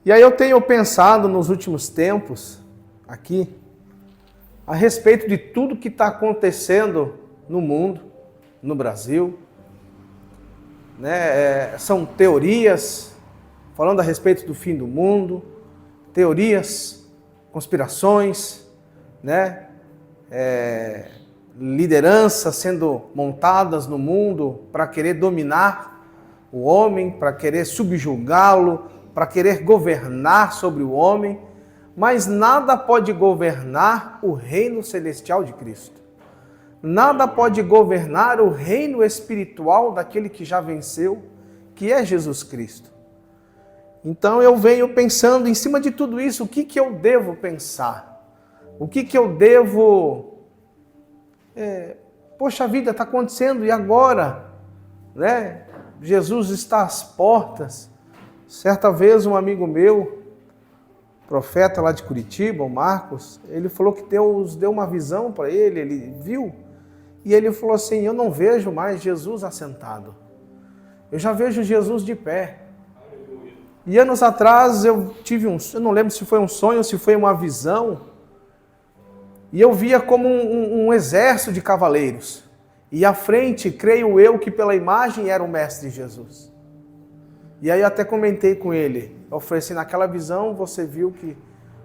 E aí eu tenho pensado nos últimos tempos, aqui, a respeito de tudo que está acontecendo no mundo, no Brasil, né? São teorias falando a respeito do fim do mundo, teorias, conspirações, né? Lideranças sendo montadas no mundo para querer dominar o homem, para querer subjugá-lo, para querer governar sobre o homem, mas nada pode governar o reino celestial de Cristo. Nada pode governar o reino espiritual daquele que já venceu, que é Jesus Cristo. Então eu venho pensando em cima de tudo isso, o que eu devo pensar? O que eu devo... Poxa vida, está acontecendo, e agora? Né? Jesus está às portas. Certa vez um amigo meu, profeta lá de Curitiba, o Marcos, ele falou que Deus deu uma visão para ele, ele viu, e ele falou assim, eu não vejo mais Jesus assentado, eu já vejo Jesus de pé. E anos atrás eu tive eu não lembro se foi um sonho ou se foi uma visão, e eu via como um exército de cavaleiros, e à frente, creio eu, que pela imagem era o Mestre Jesus. E aí eu até comentei com ele, eu falei assim, naquela visão você viu que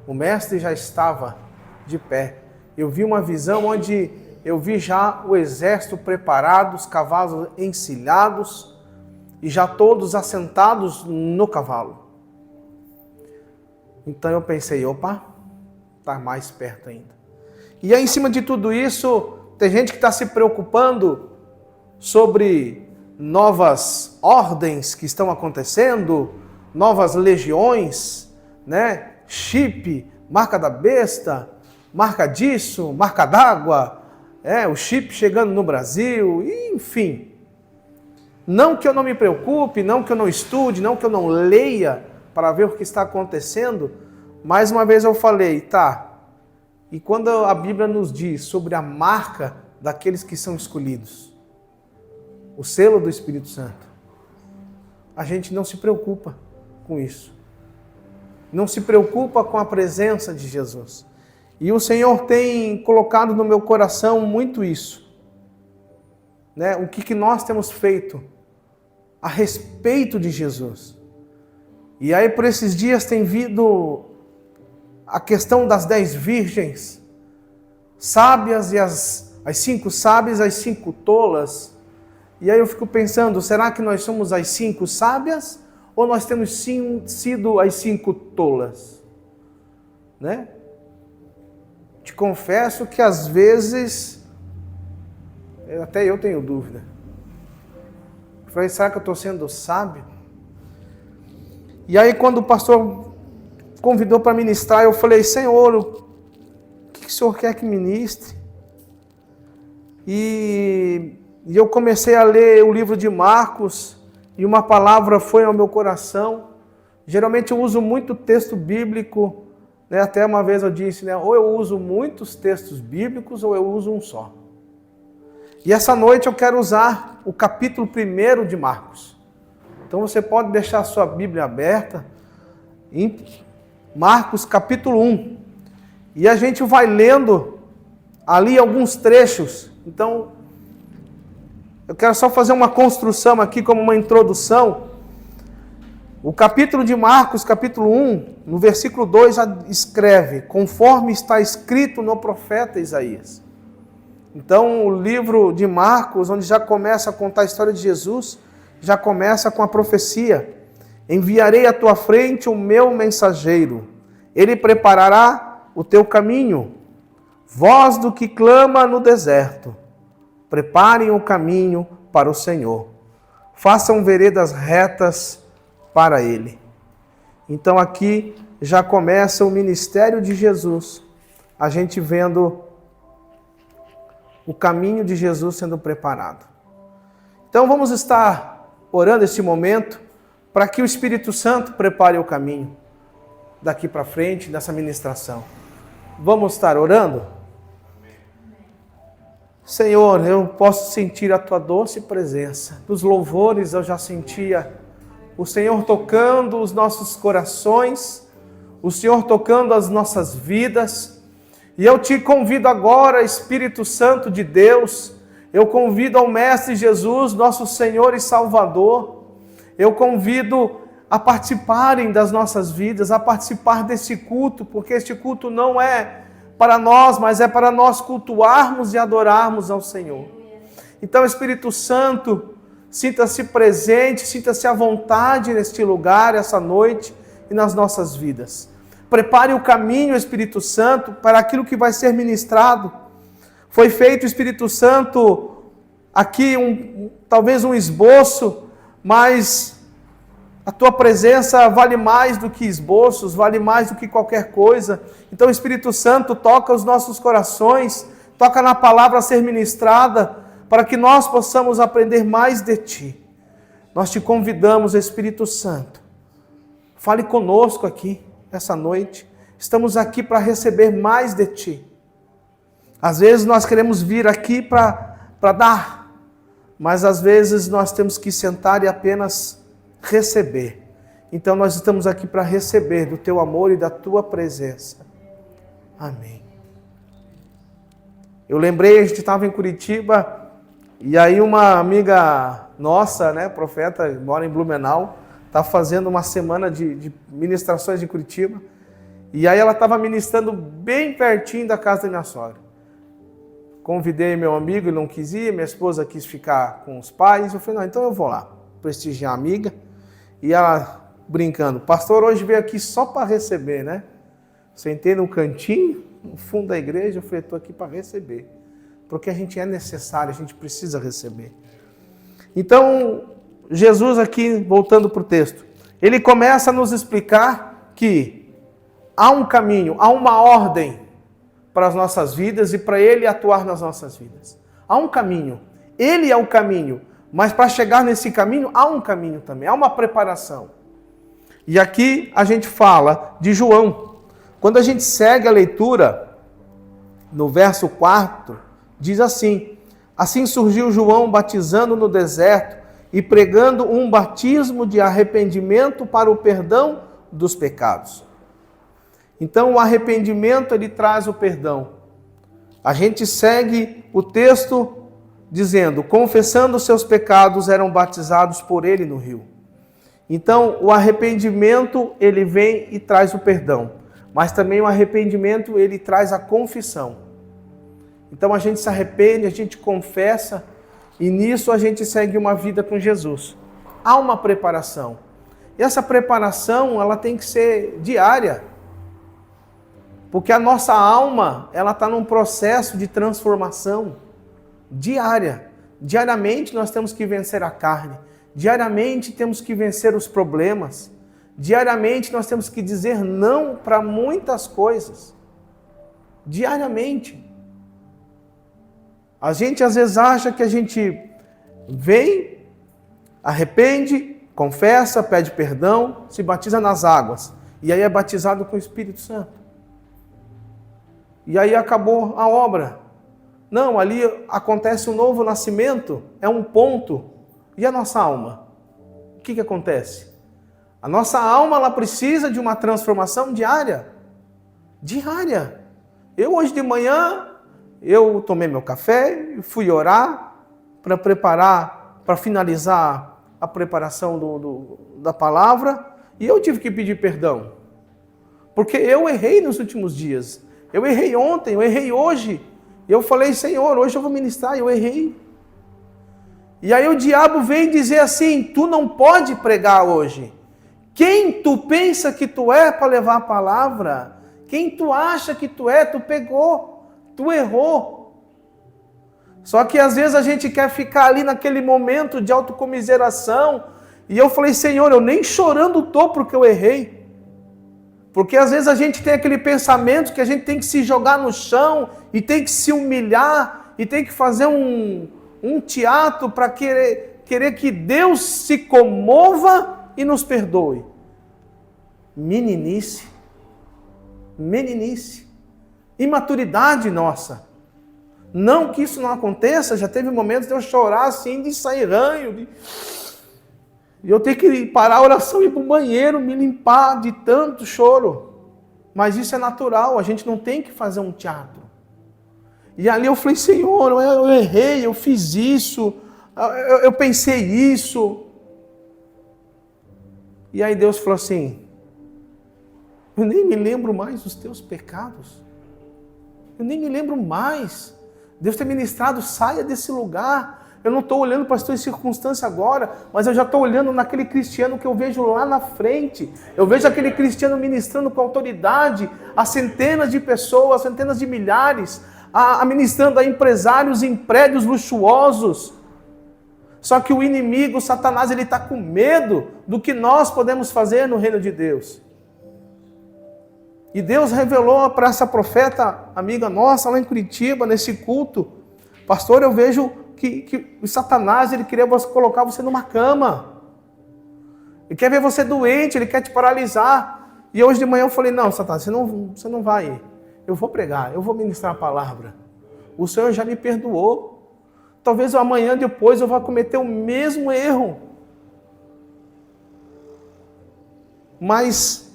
o Mestre já estava de pé. Eu vi uma visão onde eu vi já o exército preparado, os cavalos encilhados e já todos assentados no cavalo. Então eu pensei, opa, está mais perto ainda. E aí em cima de tudo isso, tem gente que está se preocupando sobre novas ordens que estão acontecendo, novas legiões, né? Chip, marca da besta, marca disso, marca d'água, o chip chegando no Brasil, enfim. Não que eu não me preocupe, não que eu não estude, não que eu não leia para ver o que está acontecendo, mais uma vez eu falei, tá, e quando a Bíblia nos diz sobre a marca daqueles que são escolhidos, o selo do Espírito Santo, a gente não se preocupa com isso. Não se preocupa com a presença de Jesus. E o Senhor tem colocado no meu coração muito isso. Né? O que nós temos feito a respeito de Jesus. E aí por esses dias tem vindo a questão das 10 virgens sábias e as 5 sábias, as 5 tolas. E aí eu fico pensando, será que nós somos as 5 sábias ou nós temos sido as 5 tolas? Né? Te confesso que às vezes, até eu tenho dúvida. Eu falei, será que eu estou sendo sábio? E aí quando o pastor convidou para ministrar, eu falei, Senhor, o que o Senhor quer que ministre? E eu comecei a ler o livro de Marcos e uma palavra foi ao meu coração. Geralmente eu uso muito texto bíblico, né? Até uma vez eu disse, né? Ou eu uso muitos textos bíblicos ou eu uso um só. E essa noite eu quero usar o capítulo 1 de Marcos. Então você pode deixar a sua Bíblia aberta em Marcos capítulo 1. E a gente vai lendo ali alguns trechos. Então eu quero só fazer uma construção aqui como uma introdução. O capítulo de Marcos, capítulo 1, no versículo 2, escreve, conforme está escrito no profeta Isaías. Então, o livro de Marcos, onde já começa a contar a história de Jesus, já começa com a profecia. Enviarei à tua frente o meu mensageiro. Ele preparará o teu caminho. Voz do que clama no deserto. Preparem o caminho para o Senhor. Façam veredas retas para Ele. Então aqui já começa o ministério de Jesus. A gente vendo o caminho de Jesus sendo preparado. Então vamos estar orando esse momento para que o Espírito Santo prepare o caminho daqui para frente dessa ministração. Vamos estar orando? Senhor, eu posso sentir a Tua doce presença. Nos louvores eu já sentia o Senhor tocando os nossos corações, o Senhor tocando as nossas vidas. E eu te convido agora, Espírito Santo de Deus, eu convido ao Mestre Jesus, nosso Senhor e Salvador, eu convido a participarem das nossas vidas, a participar desse culto, porque este culto não é para nós, mas é para nós cultuarmos e adorarmos ao Senhor. Então, Espírito Santo, sinta-se presente, sinta-se à vontade neste lugar, essa noite e nas nossas vidas. Prepare o caminho, Espírito Santo, para aquilo que vai ser ministrado. Foi feito, Espírito Santo, aqui talvez um esboço, mas a tua presença vale mais do que esboços, vale mais do que qualquer coisa. Então, Espírito Santo, toca os nossos corações, toca na palavra a ser ministrada, para que nós possamos aprender mais de Ti. Nós te convidamos, Espírito Santo, fale conosco aqui, essa noite. Estamos aqui para receber mais de Ti. Às vezes nós queremos vir aqui para dar, mas às vezes nós temos que sentar e apenas receber. Então nós estamos aqui para receber do Teu amor e da Tua presença. Amém. Eu lembrei, a gente estava em Curitiba, e aí uma amiga nossa, né, profeta, mora em Blumenau, está fazendo uma semana de ministrações em Curitiba, e aí ela estava ministrando bem pertinho da casa da minha sogra. Convidei meu amigo, ele não quis ir, minha esposa quis ficar com os pais, eu falei, não, então eu vou lá, prestigiar a amiga, e ela brincando, pastor hoje veio aqui só para receber, né? Sentei num cantinho, no fundo da igreja, eu falei, estou aqui para receber, porque a gente é necessário, a gente precisa receber. Então, Jesus aqui, voltando para o texto, ele começa a nos explicar que há um caminho, há uma ordem para as nossas vidas e para Ele atuar nas nossas vidas. Há um caminho, Ele é o caminho, mas para chegar nesse caminho, há um caminho também, há uma preparação. E aqui a gente fala de João. Quando a gente segue a leitura, no verso 4, diz assim, assim surgiu João batizando no deserto, e pregando um batismo de arrependimento para o perdão dos pecados. Então, o arrependimento, ele traz o perdão. A gente segue o texto dizendo, confessando seus pecados, eram batizados por ele no rio. Então, o arrependimento, ele vem e traz o perdão. Mas também o arrependimento, ele traz a confissão. Então, a gente se arrepende, a gente confessa, e nisso a gente segue uma vida com Jesus. Há uma preparação. E essa preparação, ela tem que ser diária. Porque a nossa alma, ela está num processo de transformação diária. Diariamente nós temos que vencer a carne. Diariamente temos que vencer os problemas. Diariamente nós temos que dizer não para muitas coisas. Diariamente. A gente às vezes acha que a gente vem, arrepende, confessa, pede perdão, se batiza nas águas. E aí é batizado com o Espírito Santo. E aí acabou a obra. Não, ali acontece um novo nascimento, é um ponto. E a nossa alma? O que acontece? A nossa alma, ela precisa de uma transformação diária. Diária. Eu hoje de manhã, eu tomei meu café, fui orar para preparar, para finalizar a preparação da palavra, e eu tive que pedir perdão. Porque eu errei nos últimos dias. Eu errei ontem, eu errei hoje. Eu falei, Senhor, hoje eu vou ministrar, eu errei. E aí o diabo vem dizer assim, tu não pode pregar hoje. Quem tu pensa que tu é para levar a palavra? Quem tu acha que tu é? Tu pegou, tu errou. Só que às vezes a gente quer ficar ali naquele momento de autocomiseração. E eu falei, Senhor, eu nem chorando estou porque eu errei. Porque às vezes a gente tem aquele pensamento que a gente tem que se jogar no chão e tem que se humilhar e tem que fazer um teatro para querer que Deus se comova e nos perdoe. Meninice. Imaturidade nossa. Não que isso não aconteça, já teve momentos de eu chorar assim, de sair ranho. E eu tenho que parar a oração, ir para o banheiro, me limpar de tanto choro. Mas isso é natural, a gente não tem que fazer um teatro. E ali eu falei, Senhor, eu errei, eu fiz isso, eu pensei isso. E aí Deus falou assim, eu nem me lembro mais dos teus pecados. Eu nem me lembro mais. Deus tem ministrado, saia desse lugar. Eu não estou olhando para as tuas circunstâncias agora, mas eu já estou olhando naquele cristiano que eu vejo lá na frente. Eu vejo aquele cristiano ministrando com autoridade a centenas de pessoas, centenas de milhares, ministrando a empresários em prédios luxuosos. Só que o inimigo, Satanás, ele está com medo do que nós podemos fazer no reino de Deus. E Deus revelou para essa profeta, amiga nossa, lá em Curitiba, nesse culto, pastor, eu vejo que o Satanás, ele queria colocar você numa cama. Ele quer ver você doente, ele quer te paralisar. E hoje de manhã eu falei, não, Satanás, você não vai ir. Eu vou pregar, eu vou ministrar a palavra. O Senhor já me perdoou. Talvez amanhã depois eu vá cometer o mesmo erro. Mas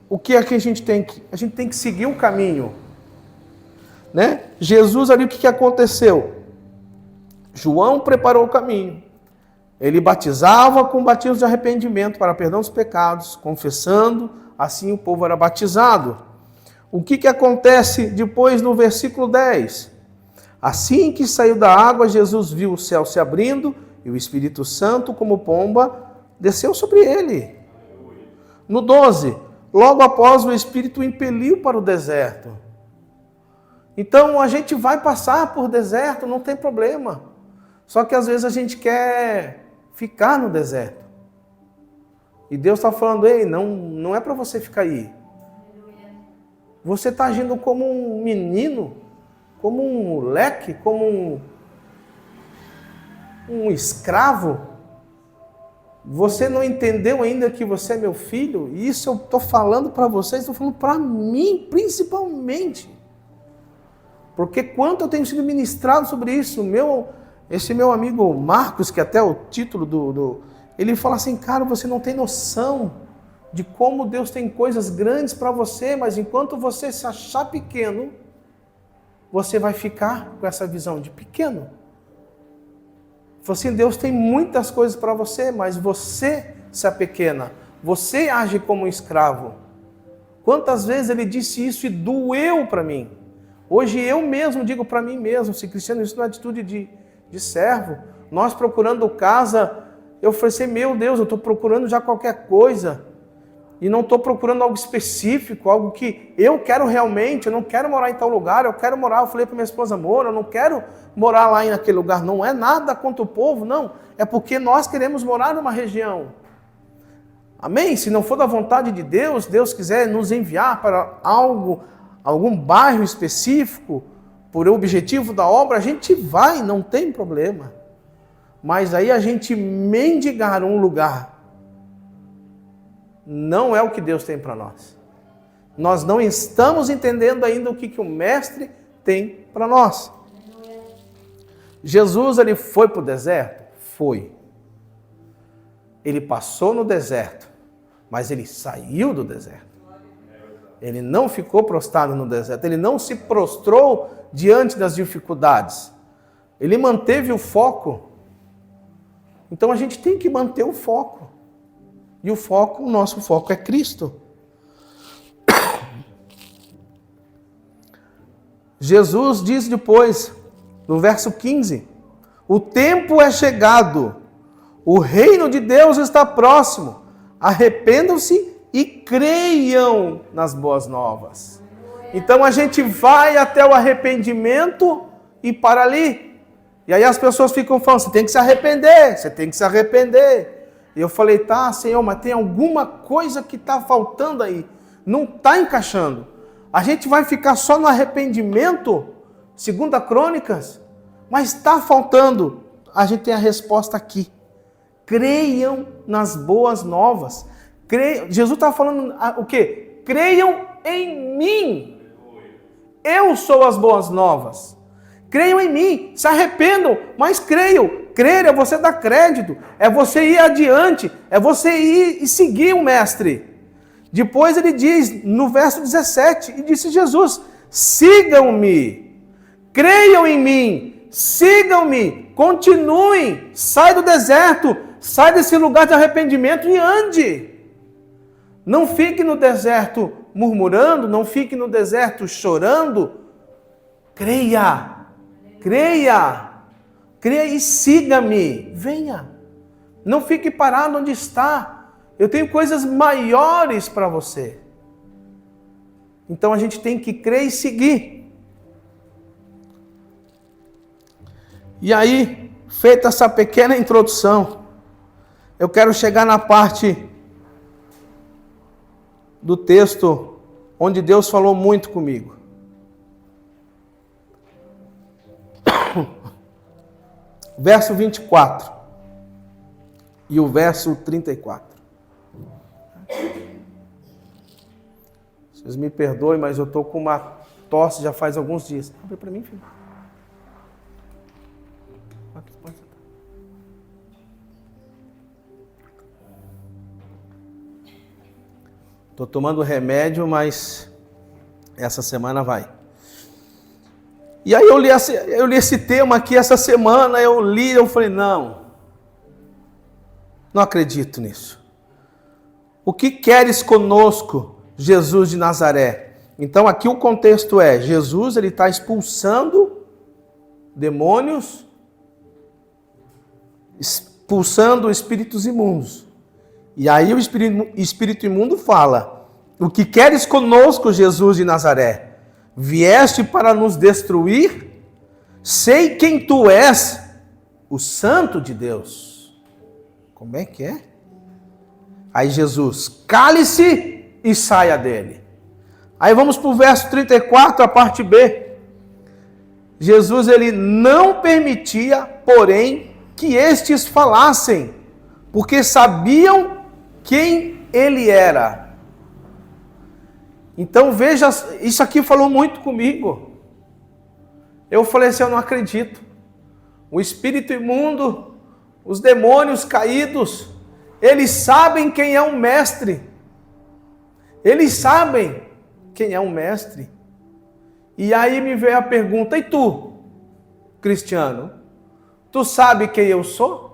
o que é que a gente tem que? A gente tem que seguir o caminho. Né? Jesus ali, o que aconteceu? João preparou o caminho. Ele batizava com batismo de arrependimento para perdão dos pecados, confessando, assim o povo era batizado. O que acontece depois no versículo 10? Assim que saiu da água, Jesus viu o céu se abrindo e o Espírito Santo, como pomba, desceu sobre ele. No 12, logo após o Espírito o impeliu para o deserto. Então a gente vai passar por deserto, não tem problema. Só que às vezes a gente quer ficar no deserto. E Deus está falando, ei, não é para você ficar aí. Você está agindo como um menino, como um moleque, como um escravo. Você não entendeu ainda que você é meu filho? E isso eu estou falando para vocês, estou falando para mim principalmente. Porque quanto eu tenho sido ministrado sobre isso, esse meu amigo Marcos, que até o título ele fala assim, cara, você não tem noção de como Deus tem coisas grandes para você, mas enquanto você se achar pequeno, você vai ficar com essa visão de pequeno. Assim, Deus tem muitas coisas para você, mas você se apequena, você age como um escravo. Quantas vezes ele disse isso e doeu para mim? Hoje eu mesmo digo para mim mesmo, se cristiano, isso não é atitude de servo. Nós procurando casa, eu falei assim, meu Deus, eu estou procurando já qualquer coisa. E não estou procurando algo específico, algo que eu quero realmente, eu não quero morar em tal lugar, eu falei para minha esposa, amor, eu não quero morar lá naquele lugar. Não é nada contra o povo, não. É porque nós queremos morar numa região. Amém? Se não for da vontade de Deus, Deus quiser nos enviar para algum bairro específico, por objetivo da obra, a gente vai, não tem problema. Mas aí a gente mendigar um lugar, não é o que Deus tem para nós. Nós não estamos entendendo ainda o que o Mestre tem para nós. Jesus, ele foi para o deserto? Foi. Ele passou no deserto, mas ele saiu do deserto. Ele não ficou prostrado no deserto, ele não se prostrou diante das dificuldades. Ele manteve o foco. Então a gente tem que manter o foco. E o nosso foco é Cristo. Jesus diz depois, no verso 15, o tempo é chegado, o reino de Deus está próximo, arrependam-se e creiam nas boas novas. Então a gente vai até o arrependimento e para ali. E aí as pessoas ficam falando, você tem que se arrepender. E eu falei, tá, Senhor, mas tem alguma coisa que está faltando aí. Não está encaixando. A gente vai ficar só no arrependimento, 2 Crônicas, mas está faltando. A gente tem a resposta aqui. Creiam nas boas novas. Jesus está falando o quê? Creiam em mim. Eu sou as boas novas. Creiam em mim, se arrependam, mas creiam. Crer é você dar crédito, é você ir adiante, é você ir e seguir o Mestre. Depois ele diz, no verso 17, e disse Jesus, sigam-me, creiam em mim, sigam-me, continuem, sai do deserto, sai desse lugar de arrependimento e ande. Não fique no deserto murmurando, não fique no deserto chorando. Creia, creia, creia e siga-me, venha. Não fique parado onde está. Eu tenho coisas maiores para você. Então a gente tem que crer e seguir. E aí, feita essa pequena introdução, eu quero chegar na parte do texto onde Deus falou muito comigo. Verso 24 e o verso 34. Vocês me perdoem, mas eu estou com uma tosse já faz alguns dias. Abre para mim, filho. Estou tomando remédio, mas essa semana vai. E aí eu li esse tema aqui essa semana, eu falei, não acredito nisso. O que queres conosco, Jesus de Nazaré? Então aqui o contexto é, Jesus ele está expulsando demônios, expulsando espíritos imundos. E aí o espírito imundo fala, o que queres conosco, Jesus de Nazaré? Vieste para nos destruir? Sei quem tu és, o Santo de Deus. Como é que é? Aí Jesus, cale-se e saia dele. Aí vamos para o verso 34, a parte B. Jesus ele não permitia, porém, que estes falassem, porque sabiam quem ele era. Então veja, isso aqui falou muito comigo. Eu falei assim, eu não acredito. O espírito imundo, os demônios caídos, eles sabem quem é um mestre. Eles sabem quem é um mestre. E aí me veio a pergunta, e tu, Cristiano, tu sabe quem eu sou?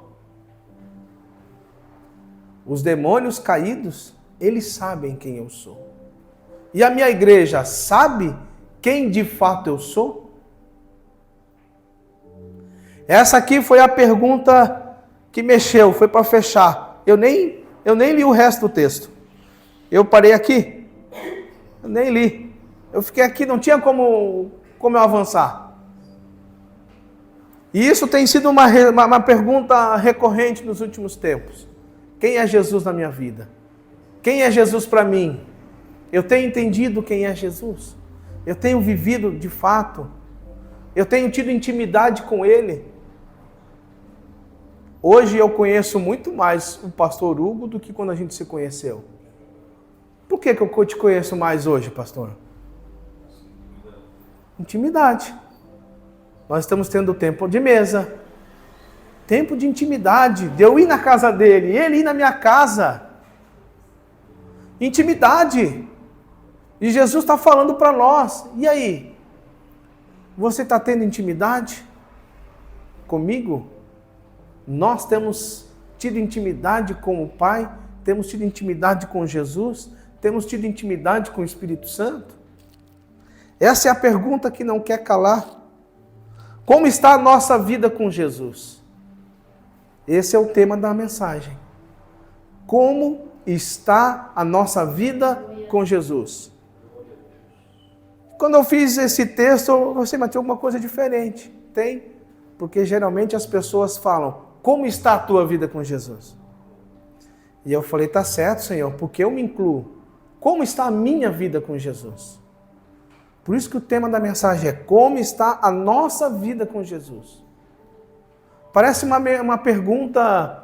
Os demônios caídos, eles sabem quem eu sou. E a minha igreja sabe quem de fato eu sou? Essa aqui foi a pergunta que mexeu, foi para fechar. Eu nem li o resto do texto. Eu parei aqui, eu nem li. Eu fiquei aqui, não tinha como eu avançar. E isso tem sido uma pergunta recorrente nos últimos tempos. Quem é Jesus na minha vida? Quem é Jesus para mim? Eu tenho entendido quem é Jesus? Eu tenho vivido de fato? Eu tenho tido intimidade com Ele? Hoje eu conheço muito mais o pastor Hugo do que quando a gente se conheceu. Por que eu te conheço mais hoje, pastor? Intimidade. Nós estamos tendo tempo de mesa, tempo de intimidade, de eu ir na casa dele, ele ir na minha casa. Intimidade. E Jesus está falando para nós, e aí? Você está tendo intimidade comigo? Nós temos tido intimidade com o Pai? Temos tido intimidade com Jesus? Temos tido intimidade com o Espírito Santo? Essa é a pergunta que não quer calar. Como está a nossa vida com Jesus? Esse é o tema da mensagem. Como está a nossa vida com Jesus? Quando eu fiz esse texto, você mas tem alguma coisa diferente. Tem, porque geralmente as pessoas falam, como está a tua vida com Jesus? E eu falei, tá certo, Senhor, porque eu me incluo. Como está a minha vida com Jesus? Por isso que o tema da mensagem é como está a nossa vida com Jesus. Parece uma pergunta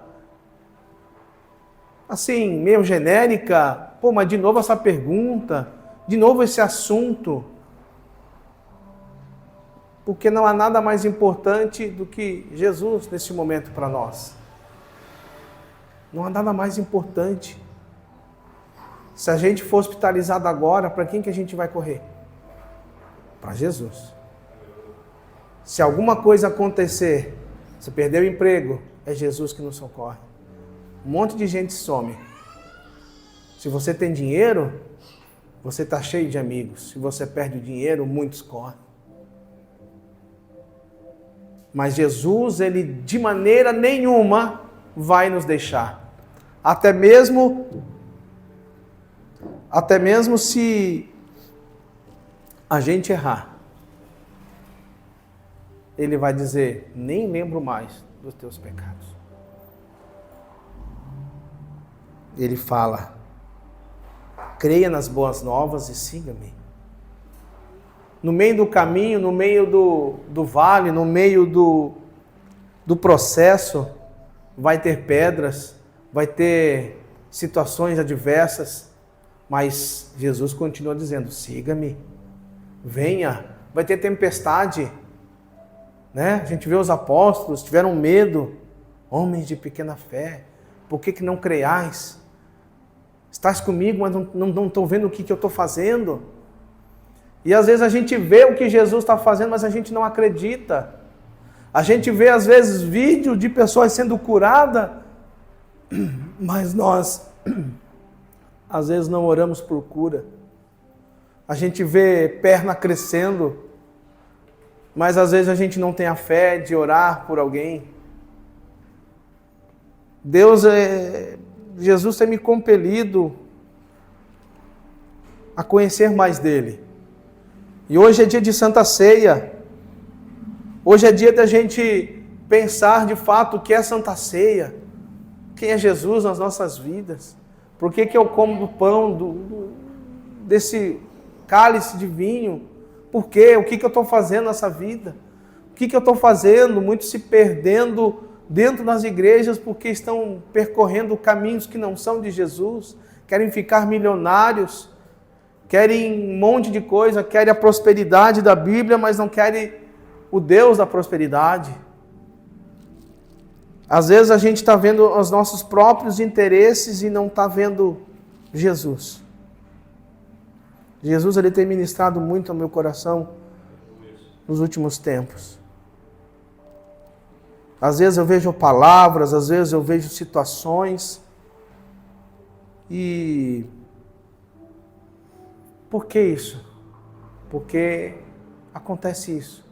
assim, meio genérica. Pô, mas de novo essa pergunta, de novo esse assunto. Porque não há nada mais importante do que Jesus nesse momento para nós. Não há nada mais importante. Se a gente for hospitalizado agora, para quem que a gente vai correr? Para Jesus. Se alguma coisa acontecer, se perder o emprego, é Jesus que nos socorre. Um monte de gente some. Se você tem dinheiro, você está cheio de amigos. Se você perde o dinheiro, muitos correm. Mas Jesus, ele de maneira nenhuma vai nos deixar. Até mesmo se a gente errar. Ele vai dizer, nem lembro mais dos teus pecados. Ele fala, creia nas boas novas e siga-me. No meio do caminho, no meio do vale, no meio do processo, vai ter pedras, vai ter situações adversas, mas Jesus continua dizendo, siga-me, venha, vai ter tempestade, né? A gente vê os apóstolos, tiveram medo, homens de pequena fé, por que não creiais? Estás comigo, mas não estou vendo o que eu estou fazendo. E às vezes a gente vê o que Jesus está fazendo, mas a gente não acredita. A gente vê às vezes vídeos de pessoas sendo curadas, mas nós às vezes não oramos por cura. A gente vê perna crescendo, mas às vezes a gente não tem a fé de orar por alguém. Jesus tem me compelido a conhecer mais dele. E hoje é dia de Santa Ceia. Hoje é dia da gente pensar de fato o que é Santa Ceia. Quem é Jesus nas nossas vidas. Por que eu como do pão, desse cálice de vinho? Por quê? O que eu estou fazendo nessa vida? O que eu estou fazendo? Muitos se perdendo dentro das igrejas porque estão percorrendo caminhos que não são de Jesus. Querem ficar milionários. Querem um monte de coisa, querem a prosperidade da Bíblia, mas não querem o Deus da prosperidade. Às vezes a gente está vendo os nossos próprios interesses e não está vendo Jesus. Jesus, ele tem ministrado muito ao meu coração nos últimos tempos. Às vezes eu vejo palavras, às vezes eu vejo situações e... Por que isso? Porque acontece isso.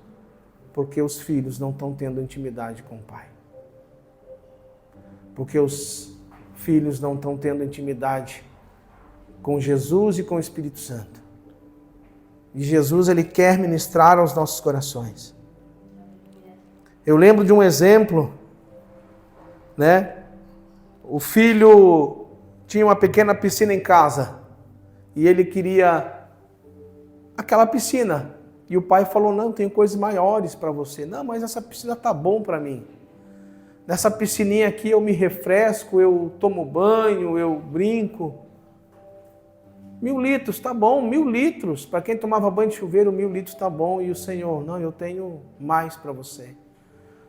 Porque os filhos não estão tendo intimidade com o Pai. Porque os filhos não estão tendo intimidade com Jesus e com o Espírito Santo. E Jesus, ele quer ministrar aos nossos corações. Eu lembro de um exemplo, né? O filho tinha uma pequena piscina em casa. E ele queria aquela piscina. E o pai falou, não, tem coisas maiores para você. Não, mas essa piscina tá bom para mim. Nessa piscininha aqui eu me refresco, eu tomo banho, eu brinco. 1.000 litros, tá bom, 1.000 litros. Para quem tomava banho de chuveiro, 1.000 litros tá bom. E o Senhor, não, eu tenho mais para você.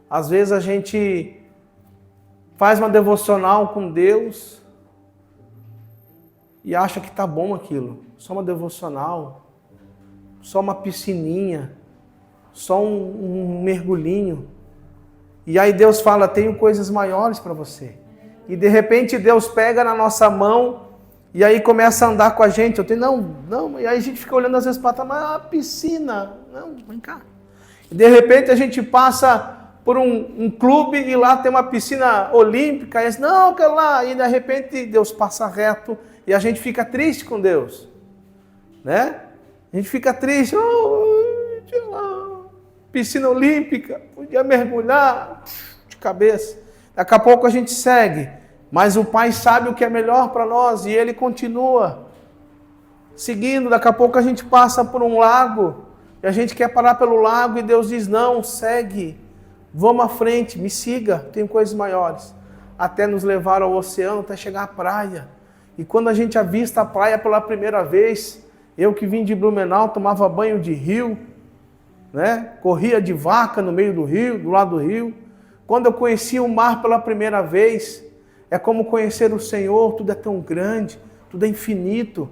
Às vezes a gente faz uma devocional com Deus e acha que está bom aquilo. Só uma devocional, só uma piscininha, só um mergulhinho. E aí Deus fala, tenho coisas maiores para você. E de repente Deus pega na nossa mão e aí começa a andar com a gente. Eu tenho, não. E aí a gente fica olhando às vezes para trás, mas a piscina, não, vem cá. E de repente a gente passa por um clube e lá tem uma piscina olímpica. E diz, não, quero lá. E de repente Deus passa reto. E a gente fica triste com Deus, né? A gente fica triste, piscina olímpica, podia mergulhar de cabeça. Daqui a pouco a gente segue, mas o Pai sabe o que é melhor para nós e Ele continua seguindo. Daqui a pouco a gente passa por um lago e a gente quer parar pelo lago e Deus diz, não, segue, vamos à frente, me siga, tem coisas maiores. Até nos levar ao oceano, até chegar à praia. E quando a gente avista a praia pela primeira vez, eu que vim de Blumenau, tomava banho de rio, né? Corria de vaca no meio do rio, do lado do rio. Quando eu conheci o mar pela primeira vez, é como conhecer o Senhor, tudo é tão grande, tudo é infinito.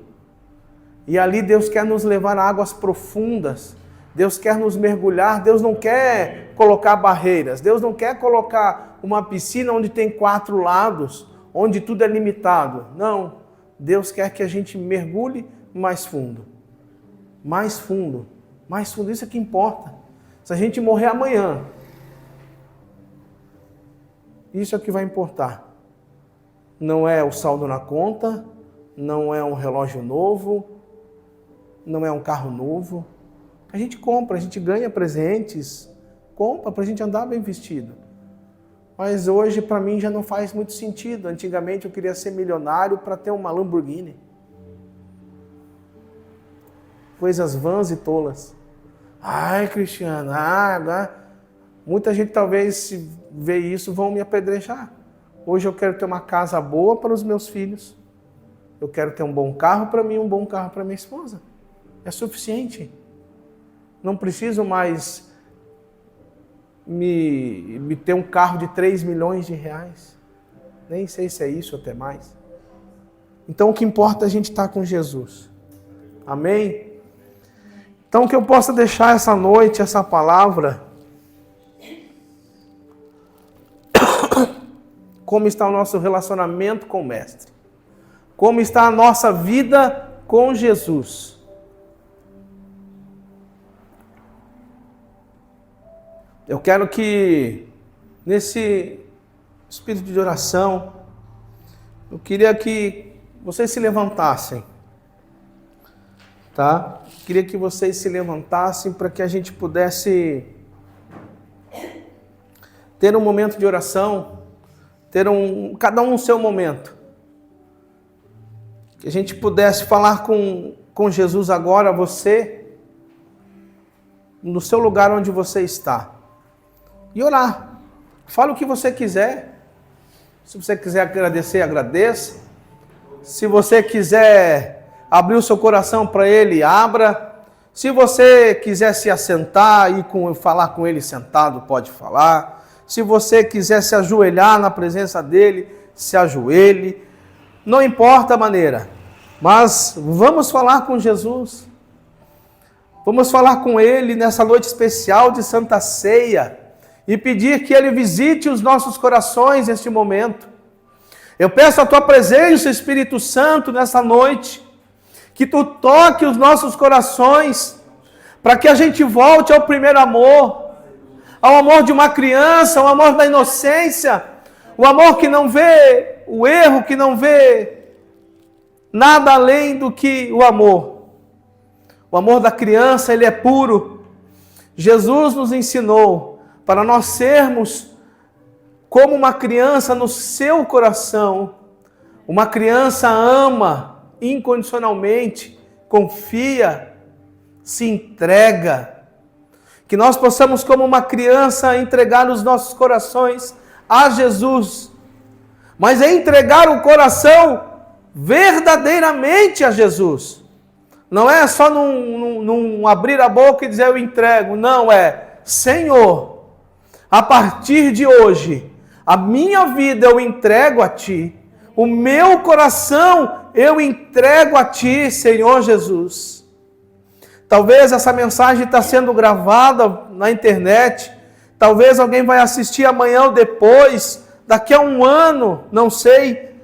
E ali Deus quer nos levar a águas profundas, Deus quer nos mergulhar, Deus não quer colocar barreiras, Deus não quer colocar uma piscina onde tem 4 lados, onde tudo é limitado. Não, Deus quer que a gente mergulhe mais fundo, mais fundo, mais fundo, isso é que importa. Se a gente morrer amanhã, isso é o que vai importar. Não é o saldo na conta, não é um relógio novo, não é um carro novo. A gente compra, a gente ganha presentes, compra para a gente andar bem vestido. Mas hoje para mim já não faz muito sentido. Antigamente eu queria ser milionário para ter uma Lamborghini. Coisas vãs e tolas. Ai, Cristiano, muita gente talvez se ver isso vão me apedrejar. Hoje eu quero ter uma casa boa para os meus filhos. Eu quero ter um bom carro para mim, um bom carro para minha esposa. É suficiente. Não preciso mais me ter um carro de 3 milhões de reais. Nem sei se é isso, até mais. Então o que importa é a gente estar com Jesus. Amém? Então que eu possa deixar essa noite, essa palavra, como está o nosso relacionamento com o Mestre. Como está a nossa vida com Jesus. Eu quero que, nesse espírito de oração, eu queria que vocês se levantassem, tá? Queria que vocês se levantassem para que a gente pudesse ter um momento de oração, cada um no seu momento. Que a gente pudesse falar com Jesus agora, você, no seu lugar onde você está. E orar. Fala o que você quiser. Se você quiser agradecer, agradeça. Se você quiser abrir o seu coração para Ele, abra. Se você quiser se assentar e falar com Ele sentado, pode falar. Se você quiser se ajoelhar na presença dEle, se ajoelhe. Não importa a maneira, mas vamos falar com Jesus. Vamos falar com Ele nessa noite especial de Santa Ceia. E pedir que Ele visite os nossos corações neste momento. Eu peço a Tua presença, Espírito Santo, nessa noite, que Tu toque os nossos corações, para que a gente volte ao primeiro amor, ao amor de uma criança, ao amor da inocência, o amor que não vê o erro, que não vê nada além do que o amor. O amor da criança, ele é puro. Jesus nos ensinou para nós sermos como uma criança no seu coração. Uma criança ama incondicionalmente, confia, se entrega. Que nós possamos, como uma criança, entregar os nossos corações a Jesus. Mas é entregar o coração verdadeiramente a Jesus. Não é só num abrir a boca e dizer eu entrego. Não, Senhor, a partir de hoje, a minha vida eu entrego a Ti. O meu coração eu entrego a Ti, Senhor Jesus. Talvez essa mensagem está sendo gravada na internet. Talvez alguém vai assistir amanhã ou depois, daqui a um ano, não sei.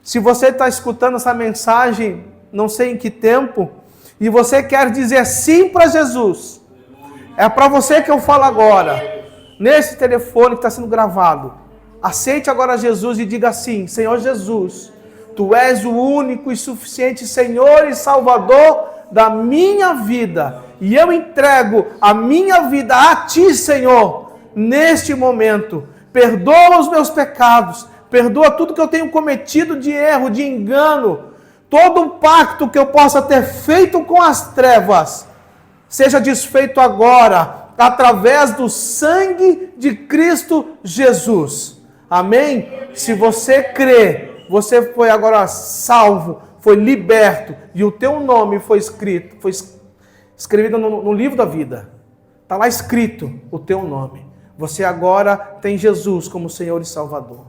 Se você está escutando essa mensagem, não sei em que tempo, e você quer dizer sim para Jesus, é para você que eu falo agora. Nesse telefone que está sendo gravado, aceite agora Jesus e diga assim: Senhor Jesus, Tu és o único e suficiente Senhor e Salvador da minha vida. E eu entrego a minha vida a Ti, Senhor, neste momento. Perdoa os meus pecados, perdoa tudo que eu tenho cometido de erro, de engano, todo o pacto que eu possa ter feito com as trevas, seja desfeito agora, através do sangue de Cristo Jesus. Amém? Se você crê, você foi agora salvo, foi liberto, e o teu nome foi escrito, foi escrevido no livro da vida. Está lá escrito o teu nome. Você agora tem Jesus como Senhor e Salvador.